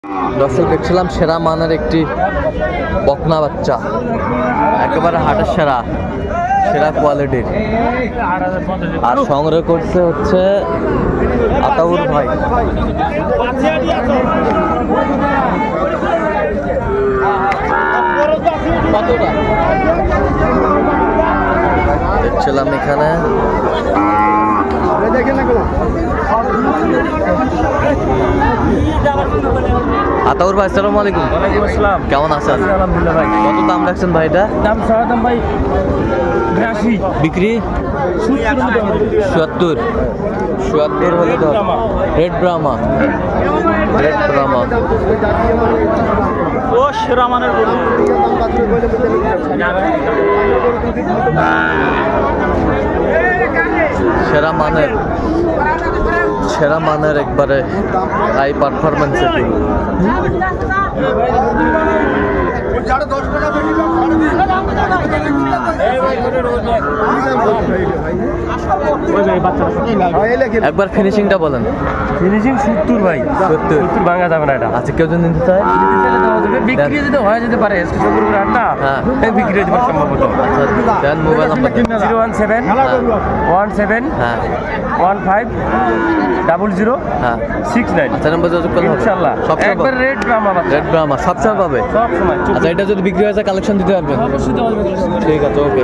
দর্শক দেখছিলাম সেরা মানের একটি বকনা বাচ্চা, একেবারে হাটের সেরা সেরা কোয়ালিটির, আর সংগ্রহ করছে হচ্ছে আতাউর ভাই। দেখছিলাম এখানে আতাউর ভাই, আসসালামু আলাইকুম। ওয়ালাইকুম আসসালাম। কেমন আছেন? আলহামদুলিল্লাহ ভাই। কত দাম রাখছেন ভাই? এটা দাম ছাড়া দাম ভাই 82। বিক্রি ৭০ হলে তো রেড ব্রাহ্মা, রেড ব্রাহ্মা ও সেরা মানের গরু। সেরা মানের, সেরা মানের একবারে হাই পারফরমেন্সের গরু। একবার ফিনিশিংটা বলেন। ফিনিশিং 70 ভাই। 70 ভাঙা যাবে না এটা। আচ্ছা, কেউ যদি নিতে চায় বিক্রি যদি হয় যেতে পারে হাটটা, হ্যাঁ। বিক্রি হতে পারে সম্ভবত। আচ্ছা, দেন মোবাইল নাম্বার 017 17 হ্যাঁ 15 00 হ্যাঁ 69। আচ্ছা, নাম্বার যোগাযোগ করলে হবে ইনশাআল্লাহ সবসময় একবার রেড ব্রাহ্মা বাচ্চা। রেড ব্রাহ্মা সবসময় পাবে। সব সময় আচ্ছা, এটা যদি বিক্রি হয়ে যায় কালেকশন দিতে পারবেন? অবশ্যই দেওয়া যাবে। ঠিক আছে, ওকে।